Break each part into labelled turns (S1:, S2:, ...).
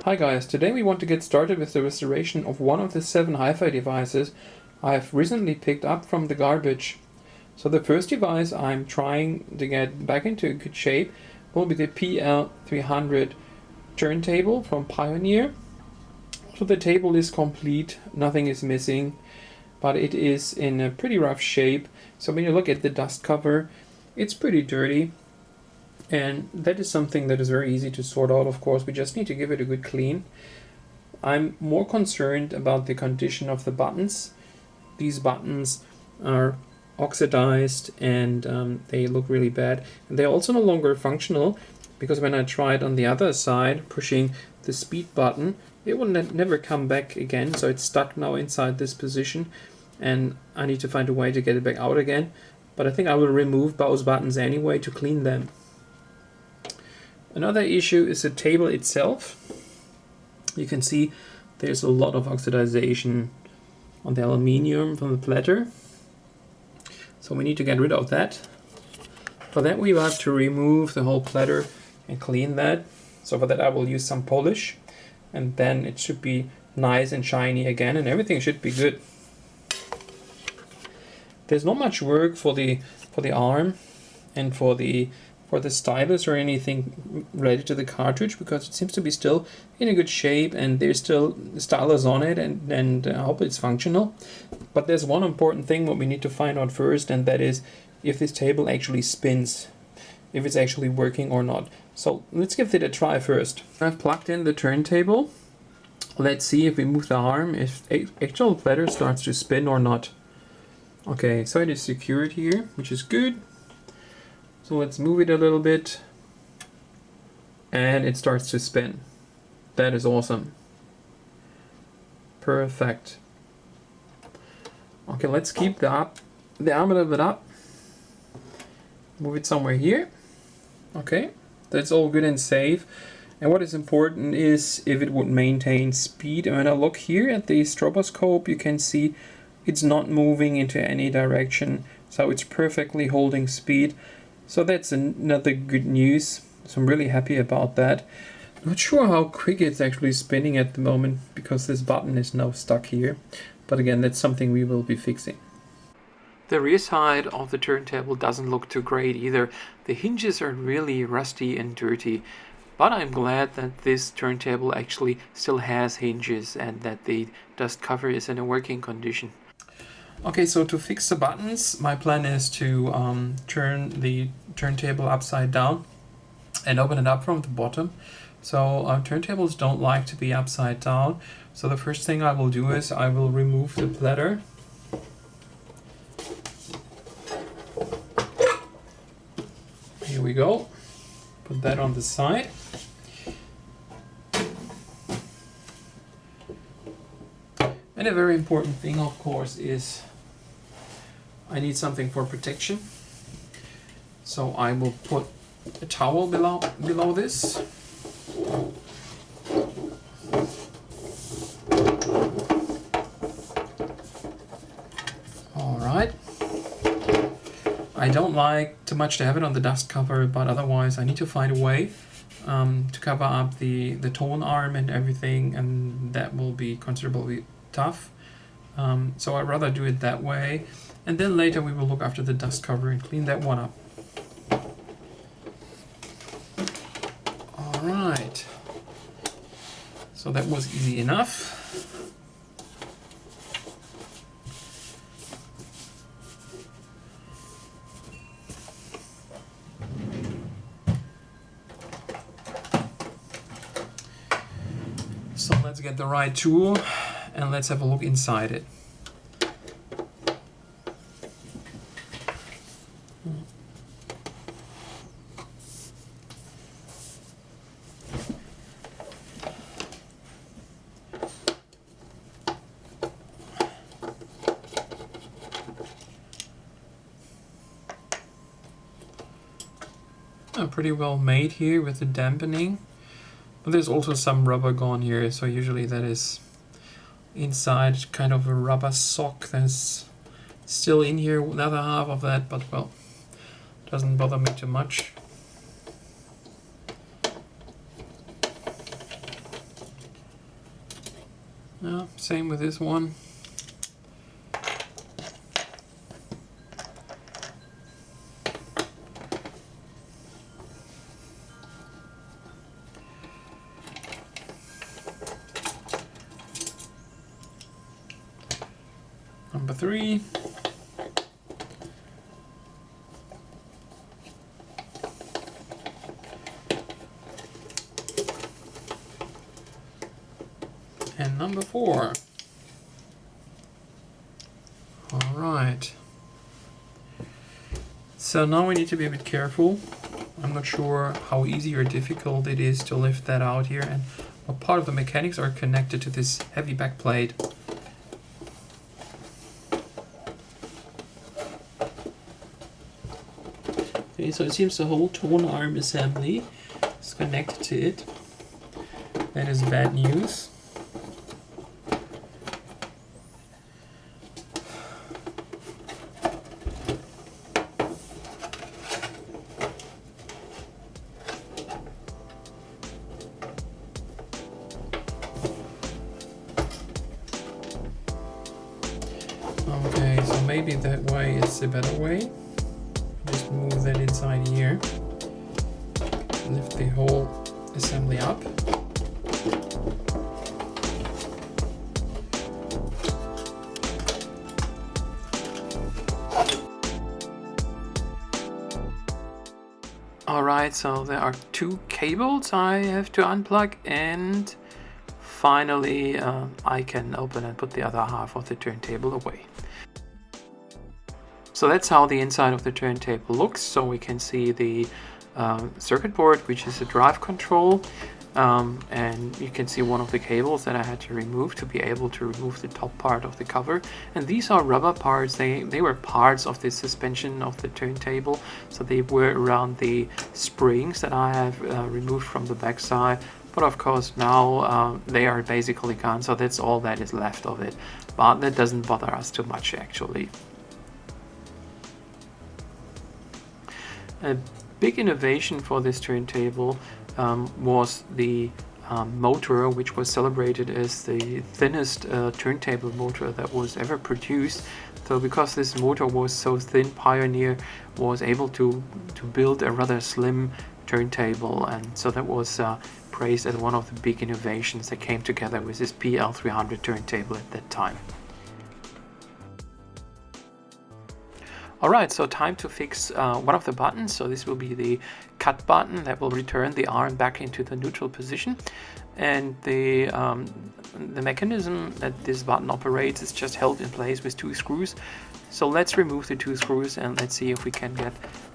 S1: Hi guys, today we want to get started with the restoration of one of the 7 HiFi devices I've recently picked up from the garbage. So the first device I'm trying to get back into good shape will be the PL-300 turntable from Pioneer. So the table is complete, nothing is missing, but it is in a pretty rough shape. So when you look at the dust cover, it's pretty dirty. And that is something that is very easy to sort out, of course. We just need to give it a good clean. I'm more concerned about the condition of the buttons. These buttons are oxidized and they look really bad. And they're also no longer functional because when I tried on the other side, pushing the speed button, it will never come back again. So it's stuck now inside this position and I need to find a way to get it back out again. But I think I will remove both buttons anyway to clean them. Another issue is the table itself. You can see there's a lot of oxidization on the aluminium from the platter. So we need to get rid of that. For that we will have to remove the whole platter and clean that. So for that I will use some polish and then it should be nice and shiny again and everything should be good. There's not much work for the arm and for the stylus or anything related to the cartridge because it seems to be still in a good shape and there's still stylus on it and I hope it's functional. But there's one important thing what we need to find out first, and that is if this table actually spins, if it's actually working or not. So let's give it a try first. I've plugged in the turntable. Let's see if we move the arm, if the actual platter starts to spin or not. Okay, so it is secured here, which is good. So let's move it a little bit and it starts to spin. That is awesome. Perfect. Okay, let's keep the arm a little bit up. Move it somewhere here. Okay, that's all good and safe. And what is important is if it would maintain speed. And when I look here at the stroboscope, you can see it's not moving into any direction. So it's perfectly holding speed. So that's another good news. So I'm really happy about that. Not sure how quick it's actually spinning at the moment because this button is now stuck here. But again, that's something we will be fixing. The rear side of the turntable doesn't look too great either. The hinges are really rusty and dirty. But I'm glad that this turntable actually still has hinges and that the dust cover is in a working condition. Okay, so to fix the buttons, my plan is to turn the turntable upside down and open it up from the bottom. So turntables don't like to be upside down. So the first thing I will do is I will remove the platter. Here we go. Put that on the side. And a very important thing, of course, is I need something for protection. So I will put a towel below this. All right. I don't like too much to have it on the dust cover, but otherwise I need to find a way to cover up the tone arm and everything, and that will be considerably tough. So I'd rather do it that way. And then later we will look after the dust cover and clean that one up. All right. So that was easy enough. So let's get the right tool and let's have a look inside it. Pretty well made here with the dampening, but there's also some rubber gone here, so usually that is inside kind of a rubber sock that's still in here, another half of that, but well, doesn't bother me too much. Same with this one. Number 3. And number 4. All right. So now we need to be a bit careful. I'm not sure how easy or difficult it is to lift that out here, and what part of the mechanics are connected to this heavy back plate. Okay, so it seems the whole tone arm assembly is connected to it. That is bad news. Okay, so maybe that way is a better way. Just move that inside here. Lift the whole assembly up. Alright, so there are 2 cables I have to unplug, and finally I can open and put the other half of the turntable away. So that's how the inside of the turntable looks. So we can see the circuit board, which is a drive control, and you can see one of the cables that I had to remove to be able to remove the top part of the cover. And these are rubber parts. They were parts of the suspension of the turntable, so they were around the springs that I have removed from the backside. But of course now they are basically gone, so that's all that is left of it. But that doesn't bother us too much actually. A big innovation for this turntable was the motor, which was celebrated as the thinnest turntable motor that was ever produced. So because this motor was so thin, Pioneer was able to build a rather slim turntable, and so that was praised as one of the big innovations that came together with this PL-300 turntable at that time. Alright, so time to fix one of the buttons. So this will be the cut button that will return the arm back into the neutral position. And the mechanism that this button operates is just held in place with 2 screws. So let's remove the 2 screws and let's see if we can get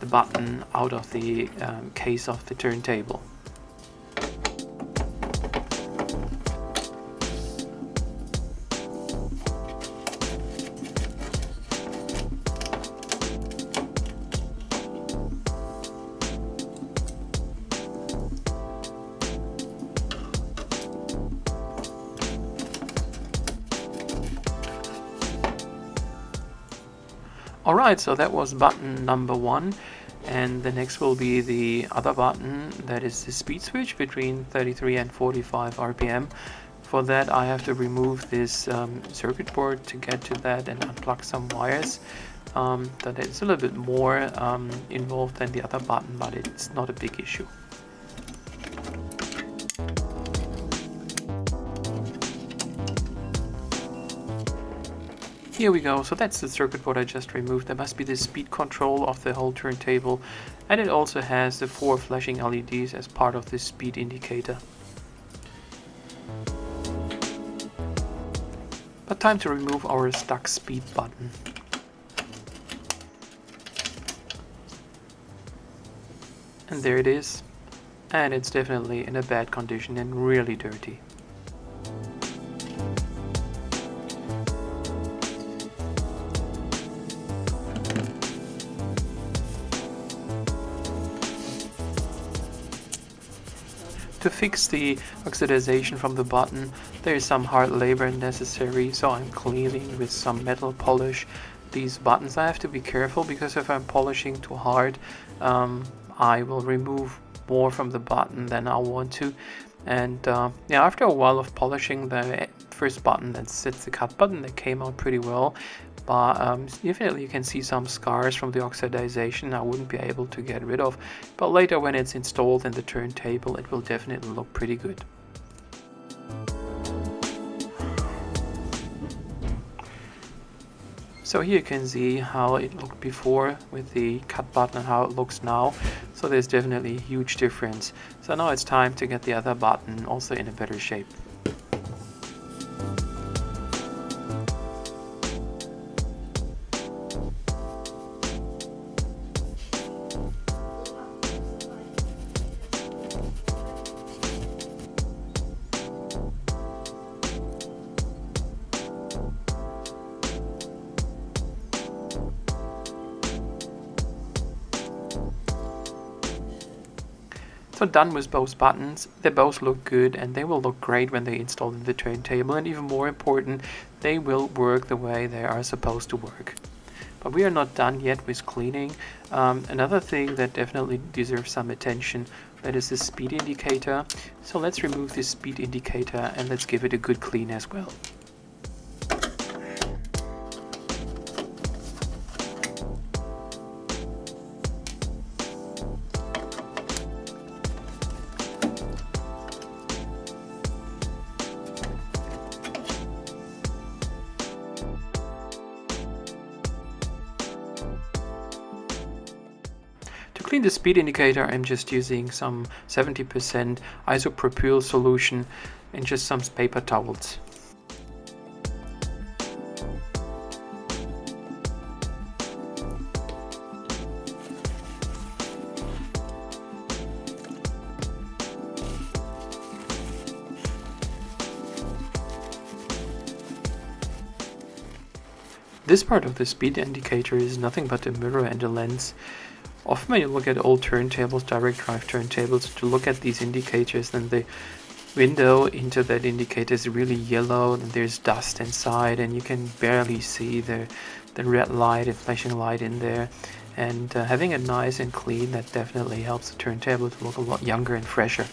S1: the button out of the case of the turntable. Alright, so that was button number 1, and the next will be the other button, that is the speed switch between 33 and 45 RPM. For that I have to remove this circuit board to get to that and unplug some wires. That is a little bit more involved than the other button, but it's not a big issue. Here we go, so that's the circuit board I just removed. There must be the speed control of the whole turntable, and it also has the 4 flashing LEDs as part of the speed indicator. But time to remove our stuck speed button. And there it is, and it's definitely in a bad condition and really dirty. To fix the oxidization from the button, there is some hard labor necessary, so I'm cleaning with some metal polish these buttons. I have to be careful because if I'm polishing too hard, I will remove more from the button than I want to. And yeah, after a while of polishing, the first button, that's the cut button, that came out pretty well. But definitely you can see some scars from the oxidization I wouldn't be able to get rid of. But later when it's installed in the turntable, it will definitely look pretty good. So here you can see how it looked before with the cut button and how it looks now. So there's definitely a huge difference. So now it's time to get the other button also in a better shape. So done with both buttons. They both look good and they will look great when they install in the turntable, and even more important, they will work the way they are supposed to work. But we are not done yet with cleaning. Another thing that definitely deserves some attention, that is the speed indicator. So let's remove this speed indicator and let's give it a good clean as well. To clean the speed indicator, I'm just using some 70% isopropyl solution and just some paper towels. This part of the speed indicator is nothing but a mirror and a lens. Often when you look at old turntables, direct drive turntables, to look at these indicators, then the window into that indicator is really yellow and there's dust inside and you can barely see the red light and flashing light in there. And having it nice and clean, that definitely helps the turntable to look a lot younger and fresher.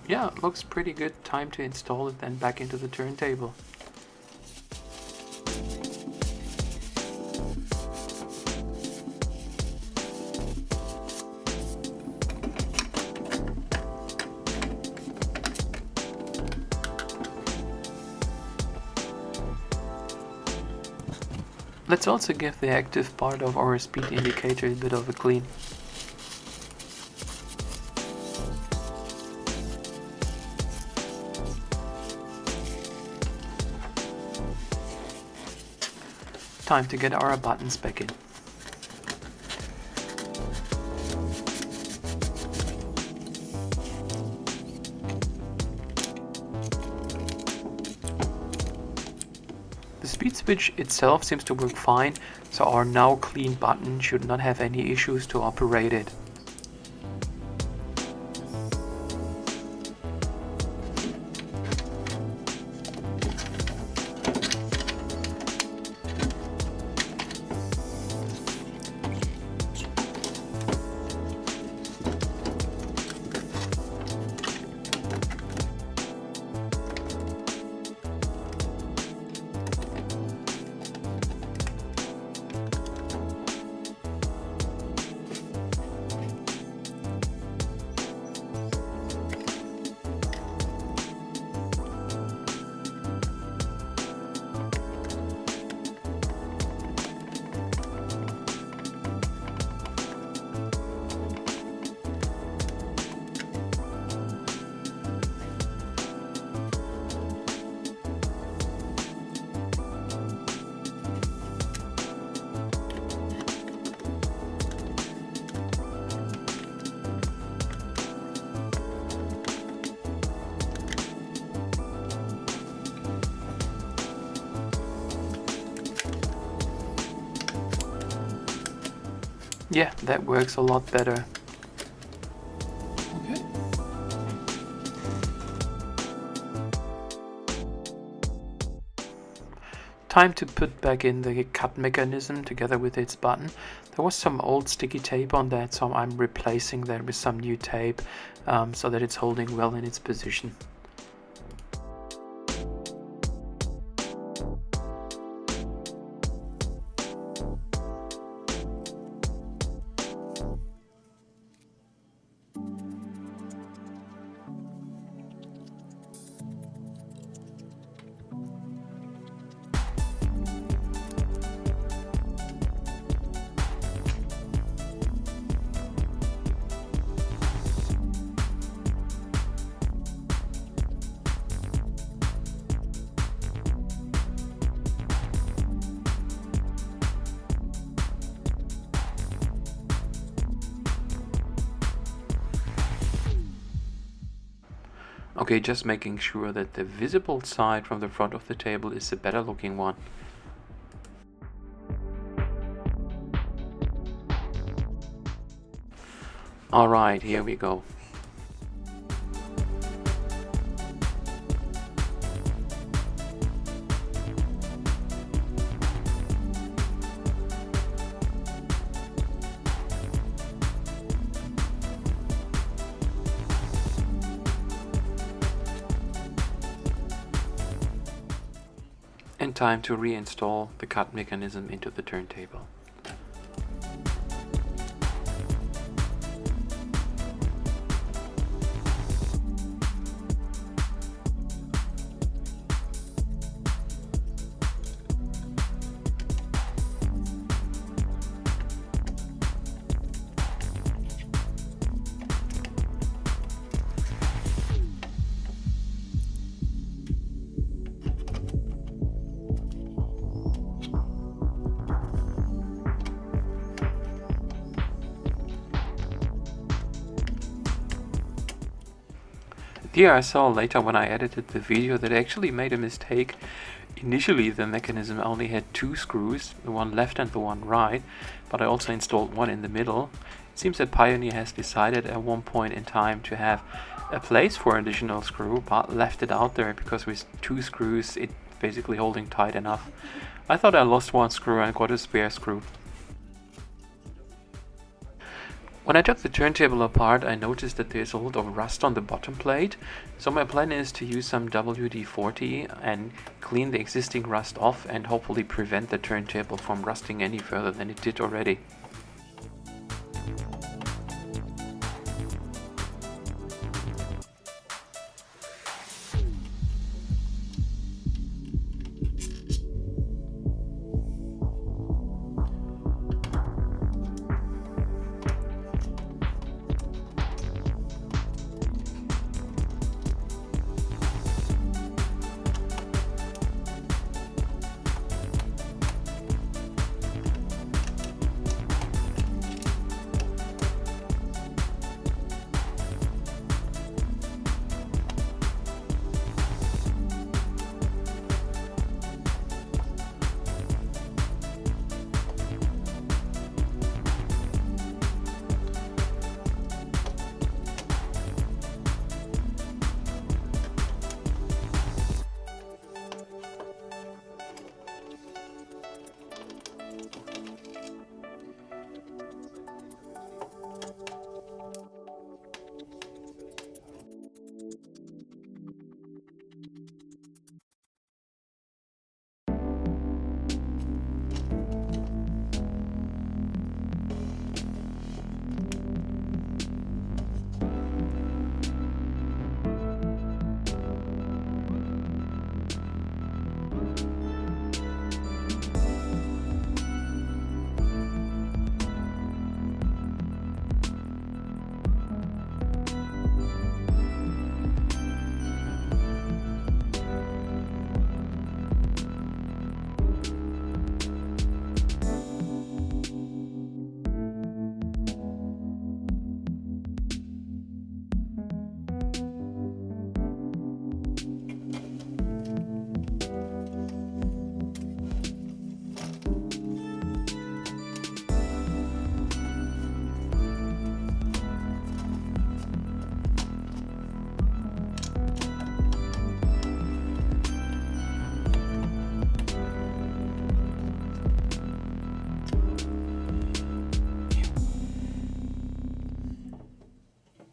S1: Yeah, it looks pretty good. Time to install it then back into the turntable. Let's also give the active part of our speed indicator a bit of a clean. Time to get our buttons back in. The speed switch itself seems to work fine, so our now clean button should not have any issues to operate it. Yeah, that works a lot better. Okay. Time to put back in the cut mechanism together with its button. There was some old sticky tape on that, so I'm replacing that with some new tape so that it's holding well in its position. Okay, just making sure that the visible side from the front of the table is the better looking one. Alright, here we go. And time to reinstall the cut mechanism into the turntable. Here I saw later when I edited the video that I actually made a mistake. Initially the mechanism only had 2 screws, the one left and the one right, but I also installed one in the middle. It seems that Pioneer has decided at one point in time to have a place for an additional screw, but left it out there because with 2 screws it's basically holding tight enough. I thought I lost one screw and got a spare screw. When I took the turntable apart, I noticed that there's a lot of rust on the bottom plate, so my plan is to use some WD-40 and clean the existing rust off and hopefully prevent the turntable from rusting any further than it did already.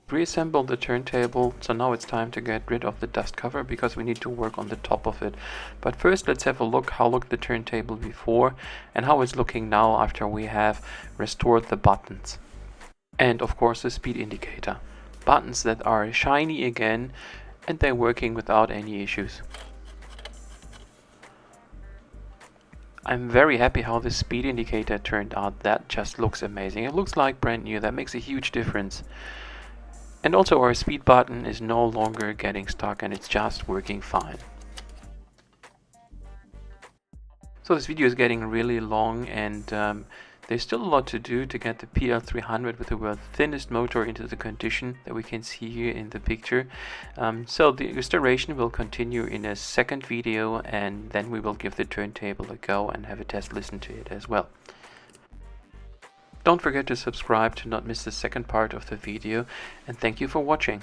S1: Reassemble the turntable, so now it's time to get rid of the dust cover because we need to work on the top of it. But first let's have a look how looked the turntable before and how it's looking now after we have restored the buttons. And of course the speed indicator. Buttons that are shiny again and they're working without any issues. I'm very happy how this speed indicator turned out. That just looks amazing. It looks like brand new. That makes a huge difference. And also our speed button is no longer getting stuck and it's just working fine. So this video is getting really long and there's still a lot to do to get the PL-300 with the world's thinnest motor into the condition that we can see here in the picture. So the restoration will continue in a second video and then we will give the turntable a go and have a test listen to it as well. Don't forget to subscribe to not miss the second part of the video and thank you for watching.